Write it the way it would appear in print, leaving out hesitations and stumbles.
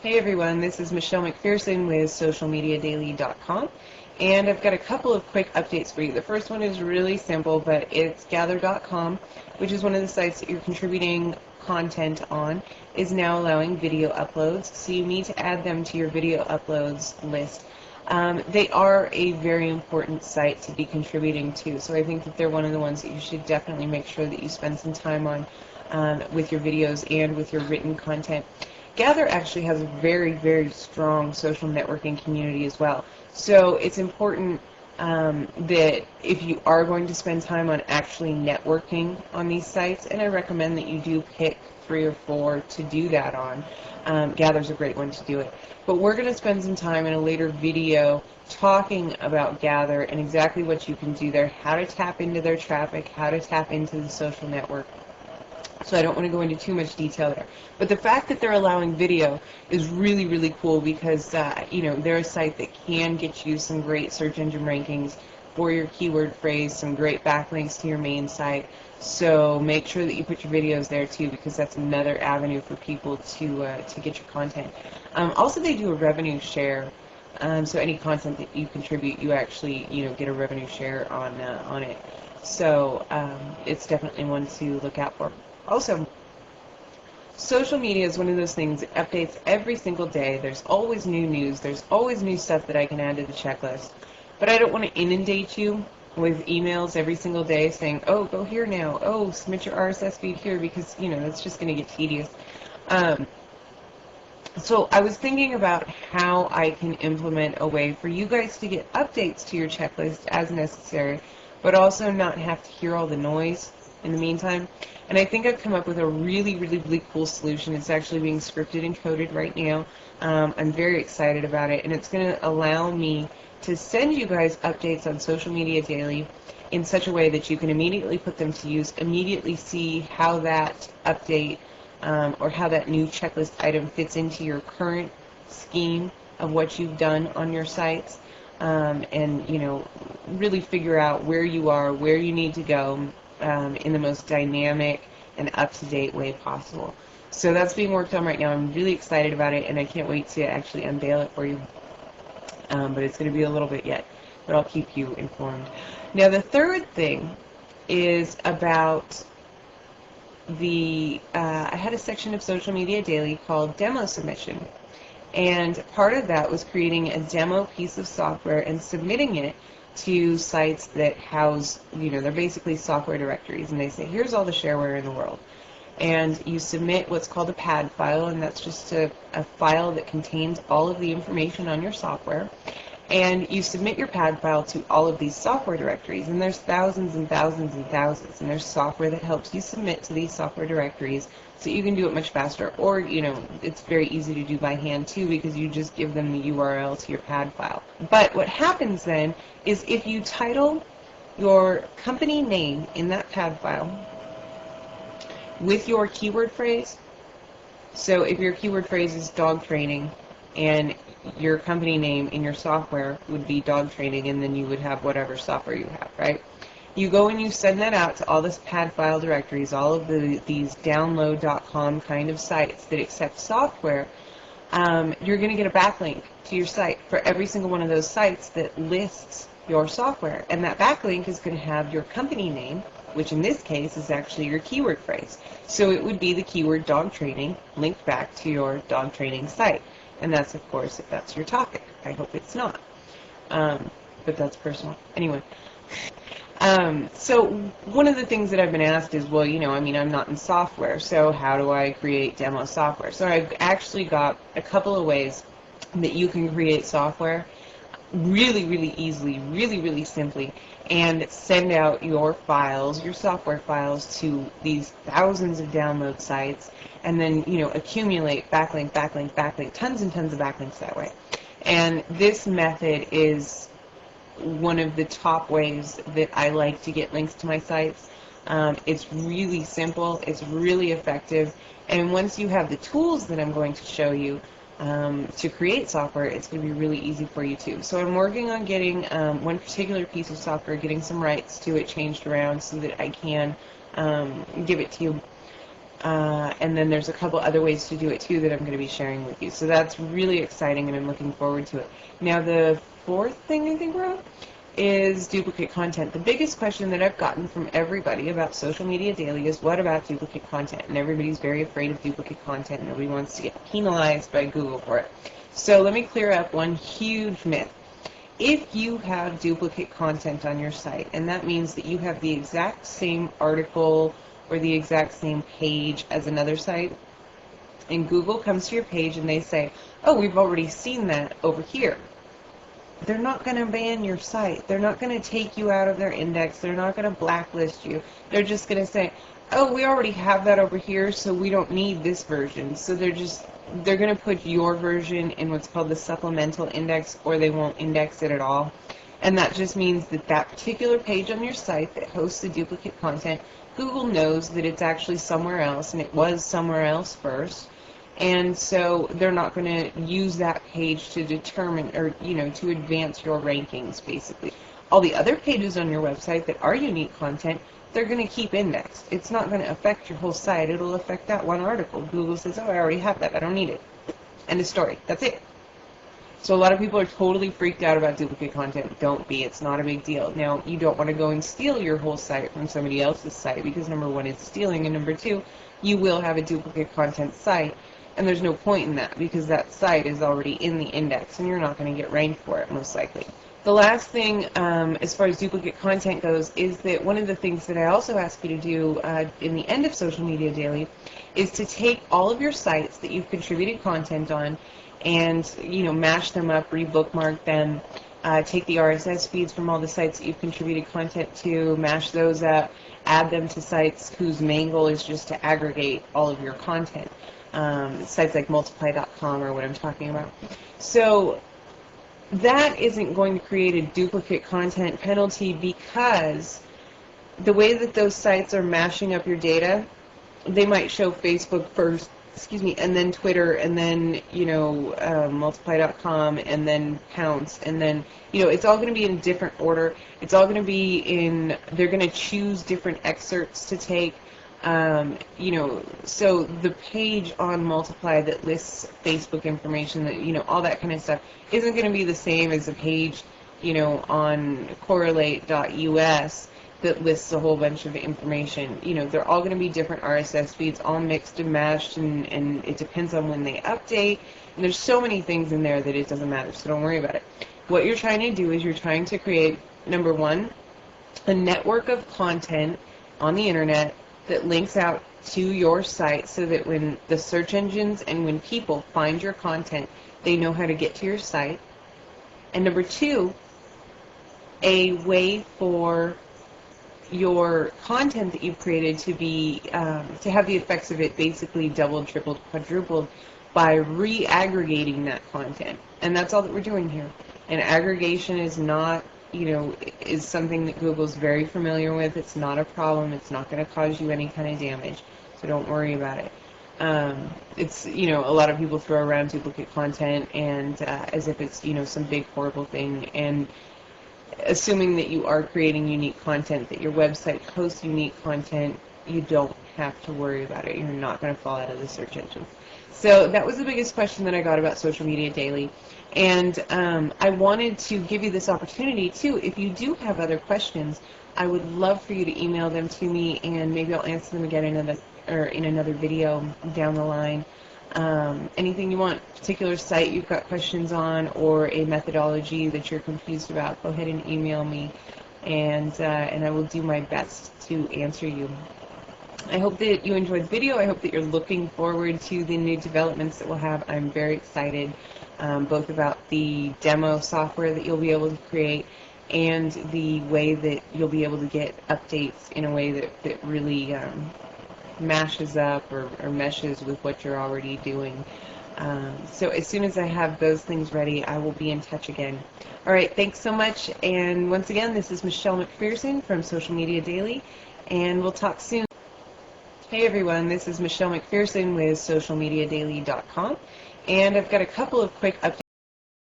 Hey everyone, this is Michelle MacPhearson with socialmediadaily.com, and I've got a couple of quick updates for you. The first one is really simple, but it's gather.com, which is one of the sites that you're contributing content on, is now allowing video uploads, so you need to add them to your video uploads list. They are a very important site to be contributing to, so I think that they're one of the ones that you should definitely make sure that you spend some time on with your videos and with your written content. Gather actually has a very, very strong social networking community as well. So it's important that if you are going to spend time on actually networking on these sites, and I recommend that you do pick 3 or 4 to do that on. Gather's a great one to do it. But we're going to spend some time in a later video talking about Gather and exactly what you can do there, how to tap into their traffic, how to tap into the social network. So I don't want to go into too much detail there. But the fact that they're allowing video is really, really cool because, they're a site that can get you some great search engine rankings for your keyword phrase, some great backlinks to your main site. So make sure that you put your videos there too, because that's another avenue for people to get your content. Also, they do a revenue share. So any content that you contribute, you actually, get a revenue share on it. So it's definitely one to look out for. Also, social media is one of those things that updates every single day. There's always new news. There's always new stuff that I can add to the checklist. But I don't want to inundate you with emails every single day saying, oh, go here now. Oh, submit your RSS feed here, because, that's just going to get tedious. So I was thinking about how I can implement a way for you guys to get updates to your checklist as necessary, but also not have to hear all the noise in the meantime. And I think I've come up with a really, really, really cool solution. It's actually being scripted and coded right now. I'm very excited about it, and it's going to allow me to send you guys updates on Social Media Daily in such a way that you can immediately put them to use, immediately see how that update or how that new checklist item fits into your current scheme of what you've done on your sites, and really figure out where you are, where you need to go, in the most dynamic and up-to-date way possible. So that's being worked on right now. I'm really excited about it, and I can't wait to actually unveil it for you. But it's going to be a little bit yet, but I'll keep you informed. Now, the third thing is about I had a section of Social Media Daily called Demo Submission, and part of that was creating a demo piece of software and submitting it to sites that house, they're basically software directories, and they say, here's all the shareware in the world. And you submit what's called a pad file, and that's just a file that contains all of the information on your software. And you submit your pad file to all of these software directories, and there's thousands and thousands and thousands, and there's software that helps you submit to these software directories so you can do it much faster. Or, it's very easy to do by hand too, because you just give them the URL to your pad file. But what happens then is if you title your company name in that pad file with your keyword phrase, so if your keyword phrase is dog training, and your company name in your software would be dog training, and then you would have whatever software you have, right? You go and you send that out to all this pad file directories, all of these download.com kind of sites that accept software. You're going to get a backlink to your site for every single one of those sites that lists your software, and that backlink is going to have your company name, which in this case is actually your keyword phrase. So it would be the keyword dog training linked back to your dog training site. And that's, of course, if that's your topic. I hope it's not. But that's personal. Anyway. So one of the things that I've been asked is, well, I'm not in software, so how do I create demo software? So I've actually got a couple of ways that you can create software really, really easily, really, really simply, and send out your files, your software files, to these thousands of download sites, and then, accumulate backlink, backlink, backlink, tons and tons of backlinks that way. And this method is one of the top ways that I like to get links to my sites. It's really simple, it's really effective, and once you have the tools that I'm going to show you to create software, it's going to be really easy for you too. So I'm working on getting one particular piece of software, getting some rights to it changed around so that I can give it to you. And then there's a couple other ways to do it too that I'm going to be sharing with you. So that's really exciting, and I'm looking forward to it. Now the fourth thing I think we're on is duplicate content. The biggest question that I've gotten from everybody about Social Media Daily is, what about duplicate content? And everybody's very afraid of duplicate content. Nobody wants to get penalized by Google for it. So let me clear up one huge myth. If you have duplicate content on your site, and that means that you have the exact same article or the exact same page as another site, and Google comes to your page and they say, oh, we've already seen that over here, they're not going to ban your site. They're not going to take you out of their index. They're not going to blacklist you. They're just going to say, oh, we already have that over here, so we don't need this version. So they're going to put your version in what's called the supplemental index, or they won't index it at all. And that just means that that particular page on your site that hosts the duplicate content, Google knows that it's actually somewhere else, and it was somewhere else first. And so they're not going to use that page to determine, or to advance your rankings, basically. All the other pages on your website that are unique content, they're going to keep indexed. It's not going to affect your whole site. It'll affect that one article. Google says, oh, I already have that. I don't need it. End of story. That's it. So a lot of people are totally freaked out about duplicate content. Don't be. It's not a big deal. Now, you don't want to go and steal your whole site from somebody else's site, because number one, it's stealing, and number two, you will have a duplicate content site. And there's no point in that, because that site is already in the index and you're not going to get ranked for it, most likely. The last thing, as far as duplicate content goes, is that one of the things that I also ask you to do in the end of Social Media Daily is to take all of your sites that you've contributed content on and, mash them up, re-bookmark them, take the RSS feeds from all the sites that you've contributed content to, mash those up, add them to sites whose main goal is just to aggregate all of your content. Sites like multiply.com are what I'm talking about. So that isn't going to create a duplicate content penalty, because the way that those sites are mashing up your data, they might show Facebook first, and then Twitter, and then, multiply.com, and then Pounce, and then, it's all going to be in different order. It's all going to be in, they're going to choose different excerpts to take. So the page on Multiply that lists Facebook information, that, all that kind of stuff, isn't going to be the same as a page, on correlate.us that lists a whole bunch of information. They're all going to be different RSS feeds, all mixed and mashed, and it depends on when they update. And there's so many things in there that it doesn't matter, so don't worry about it. What you're trying to do is you're trying to create, number one, a network of content on the internet that links out to your site, so that when the search engines and when people find your content, they know how to get to your site. And number two, a way for your content that you've created to be to have the effects of it basically doubled, tripled, quadrupled by re-aggregating that content. And that's all that we're doing here. And aggregation is not, is something that Google's very familiar with. It's not a problem. It's not going to cause you any kind of damage, so don't worry about it. It's, a lot of people throw around duplicate content and as if it's, some big horrible thing, and assuming that you are creating unique content, that your website hosts unique content, you don't have to worry about it. You're not going to fall out of the search engine. So that was the biggest question that I got about Social Media Daily. And I wanted to give you this opportunity too. If you do have other questions, I would love for you to email them to me, and maybe I'll answer them again in another video down the line. Anything you want, particular site you've got questions on, or a methodology that you're confused about, go ahead and email me, and I will do my best to answer you. I hope that you enjoyed the video. I hope that you're looking forward to the new developments that we'll have. I'm very excited, both about the demo software that you'll be able to create and the way that you'll be able to get updates in a way that really mashes up or meshes with what you're already doing. So as soon as I have those things ready, I will be in touch again. All right, thanks so much. And once again, this is Michelle MacPhearson from Social Media Daily, and we'll talk soon. Hey everyone, this is Michelle MacPhearson with SocialMediaDaily.com, and I've got a couple of quick updates